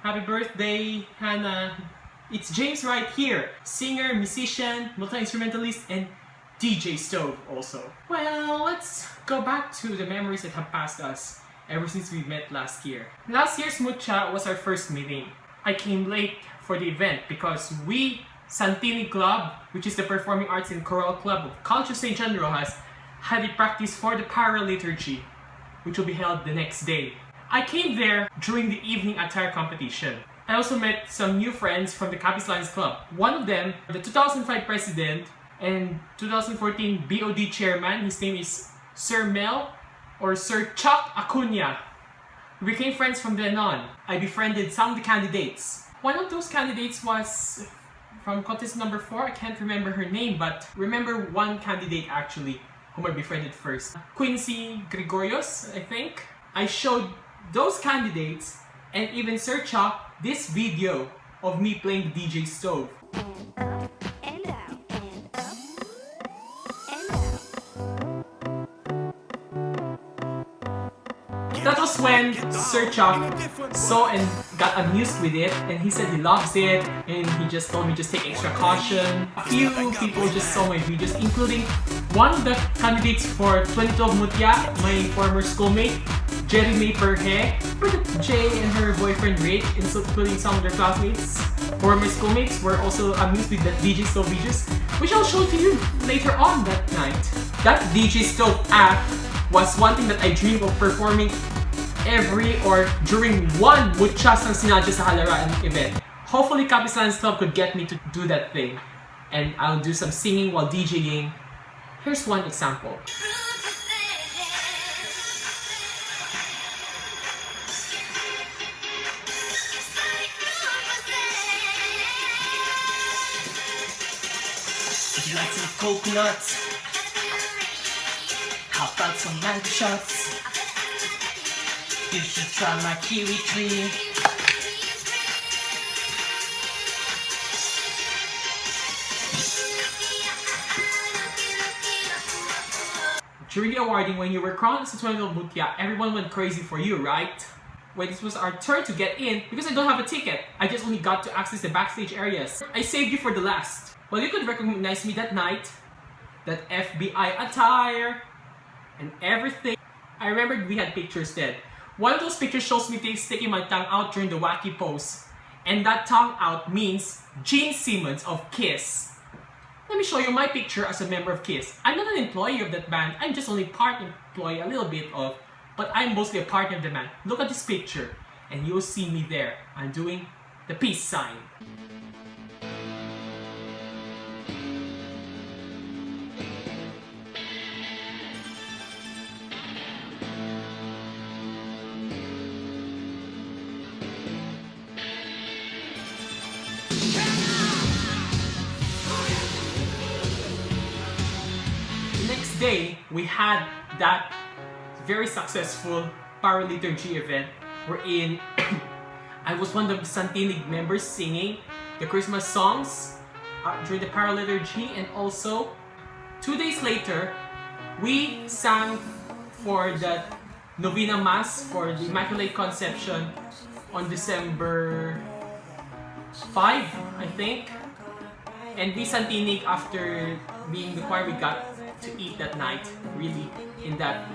Happy birthday, Hannah. It's James right here. Singer, musician, multi-instrumentalist, and DJ Stove also. Well, let's go back to the memories that have passed us ever since we met last year. Last year's Mutya was our first meeting. I came late for the event because we, Santini Club, which is the Performing Arts and Choral Club of College of St. John Rojas, had a practice for the Paraliturgy, which will be held the next day. I came there during the evening attire competition. I also met some new friends from the Capiz Lions Club. One of them, the 2005 president and 2014 BOD chairman, his name is Sir Mel or Sir Chuck Acuna. We became friends from then on. I befriended some of the candidates. One of those candidates was from contest number 4. I can't remember her name, but remember one candidate actually whom I befriended first. Quincy Gregorios, I think. I showed those candidates and even Sir Chuck this video of me playing the DJ Stove. And out, and up, and out. That was when Sir Chuck saw and got amused with it, and he said he loves it, and he just told me just take extra caution. A few people just saw my videos, including one of the candidates for 2012 Mutya, my former schoolmate, Jerry May Perhe, Jay and her boyfriend Rick, including some of their classmates, former schoolmates, were also amused with that DJ Stove videos, which I'll show to you later on that night. That DJ Stove app was one thing that I dreamed of performing every or during one Mutyas I Sinadya sa Halaran event. Hopefully Capiz Lions Club could get me to do that thing, and I'll do some singing while DJing. Here's one example. Would you like some coconuts? How about some mango shots? You should try my kiwi tree. During the awarding, when you were crowned as a 2012 Mutya, everyone went crazy for you, right? When it was our turn to get in, because I don't have a ticket, I just only got to access the backstage areas. I saved you for the last. Well, you could recognize me that night, that FBI attire, and everything. I remembered we had pictures then. One of those pictures shows me sticking my tongue out during the wacky pose. And that tongue out means Gene Simmons of Kiss. Let me show you my picture as a member of Kiss. I'm not an employee of that band, I'm just only part employee, a little bit of, but I'm mostly a partner of the band. Look at this picture, and you'll see me there. I'm doing the peace sign. Day, we had that very successful Paraliturgy event wherein I was one of the Santini members singing the Christmas songs during the Paraliturgy, and also 2 days later we sang for the Novena Mass for the Immaculate Conception on December 5, I think. And we Santini, after being the choir, we got to eat that night, really, in that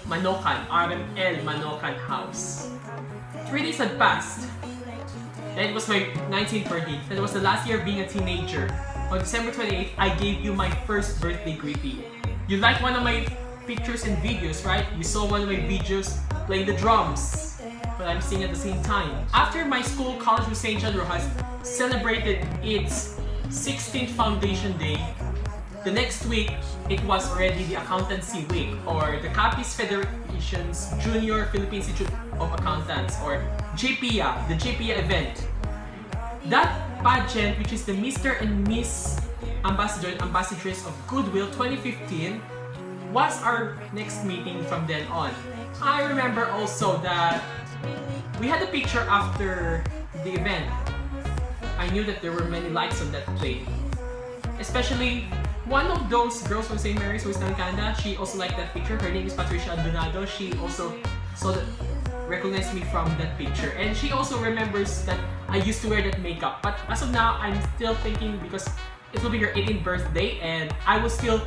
Manokan, RML Manokan house. 3 days had passed. Then it was my 19th birthday. That was the last year of being a teenager. On December 28th, I gave you my first birthday greeting. You liked one of my pictures and videos, right? You saw one of my videos playing the drums, but I'm singing at the same time. After my school, College of St. John Rojas, celebrated its 16th Foundation Day, the next week, it was already the Accountancy Week, or the Capiz Federation's Junior Philippine Institute of Accountants, or JPIA, the JPIA event. That pageant, which is the Mr. and Miss Ambassador and Ambassadress of Goodwill 2015, was our next meeting from then on. I remember also that we had a picture after the event. I knew that there were many likes on that plate. Especially one of those girls from St. Mary's who is Nankanda, she also liked that picture. Her name is Patricia Donado. She also saw that recognized me from that picture. And she also remembers that I used to wear that makeup. But as of now, I'm still thinking because it will be her 18th birthday and I will still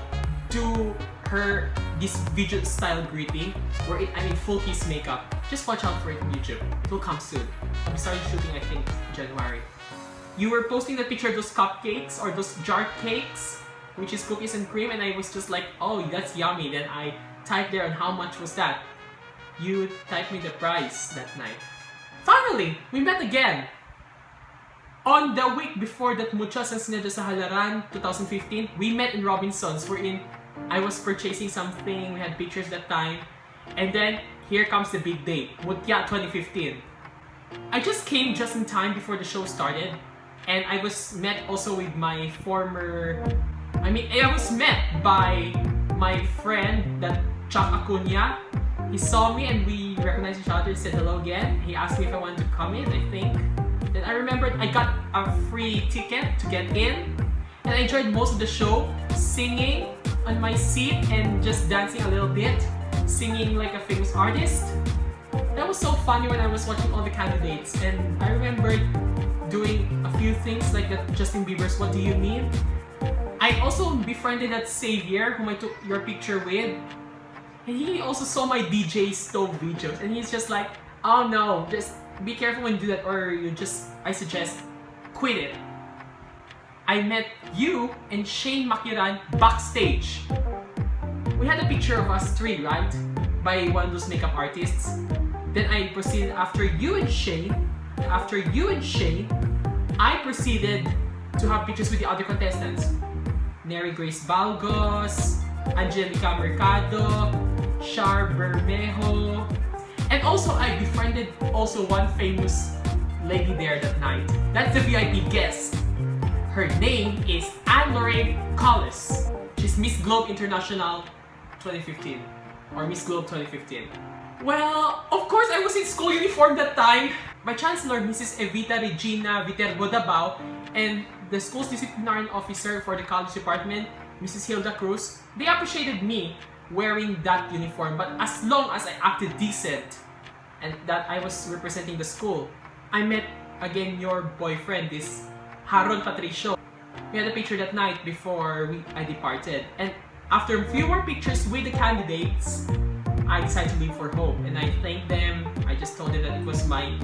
do her this video style greeting where I'm in full kiss makeup. Just watch out for it on YouTube. It will come soon. We started shooting I think January. You were posting the picture of those cupcakes or those jar cakes, which is cookies and cream, and I was just like, oh, that's yummy. Then I typed there on how much was that. You typed me the price that night. Finally, we met again. On the week before that Mutyas I Sinadya sa Halaran 2015, we met in Robinson's wherein I was purchasing something, we had pictures that time, and then here comes the big day, Mutya 2015. I just came just in time before the show started, and I was met also with my I was met by my friend, that Chuck Acuna. He saw me and we recognized each other, said hello again. He asked me if I wanted to come in, I think. Then I remembered I got a free ticket to get in, and I enjoyed most of the show, singing on my seat and just dancing a little bit, singing like a famous artist. That was so funny when I was watching all the candidates, and I remembered doing a few things like that Justin Bieber's What Do You Mean? I also befriended that Xavier whom I took your picture with, and he also saw my DJ Stove videos, and he's just like, oh no, just be careful when you do that or I suggest quit it. I met you and Shane Makiran backstage. We had a picture of us three, right? By one of those makeup artists. Then I proceeded after you and Shane, I proceeded to have pictures with the other contestants. Neri Grace Balgos, Angelica Mercado, Char Bermejo, and also I befriended also one famous lady there that night. That's the VIP guest. Her name is Anne-Lorraine Collis. She's Miss Globe International 2015 or Miss Globe 2015. Well, of course I was in school uniform that time. My Chancellor, Mrs. Evita Regina Viterbo Dabao, and the school's disciplinary officer for the college department, Mrs. Hilda Cruz, they appreciated me wearing that uniform, but as long as I acted decent and that I was representing the school. I met again your boyfriend, this Haron Patricio. We had a picture that night before I departed, and after a few more pictures with the candidates, I decided to leave for home, and I thanked them. I just told them that it was my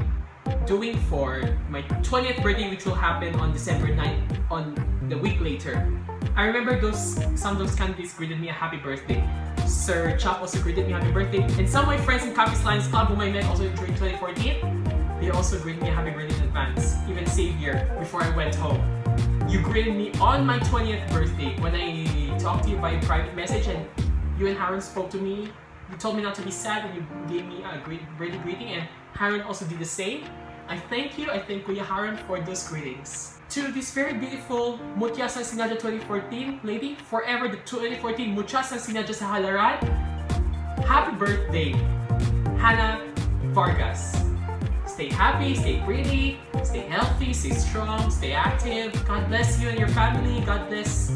doing for my 20th birthday, which will happen on December 9th, on the week later. I remember some of those candidates greeted me a happy birthday. Sir Chuck also greeted me happy birthday, and some of my friends in Campus Lions Club whom I met also during 2014, they also greeted me a happy birthday in advance. Even Xavier, before I went home. You greeted me on my 20th birthday when I talked to you by private message, and you and Haron spoke to me. You told me not to be sad, and you gave me a great birthday greeting, and Haron also did the same. I thank you, I thank Kuya Haron for those greetings. To this very beautiful Mutyas I Sinadya 2014 lady, forever the 2014 Mutyas I Sinadya sa Halaran, happy birthday, Hannah Vargas. Stay happy, stay pretty, stay healthy, stay strong, stay active. God bless you and your family. God bless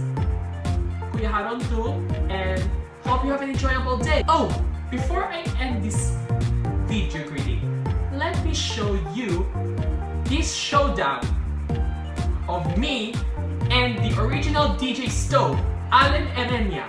Kuya Haron too, and hope you have an enjoyable day. Oh, before I end this video greeting, let me show you this showdown of me and the original DJ Stove, Alan Erenia.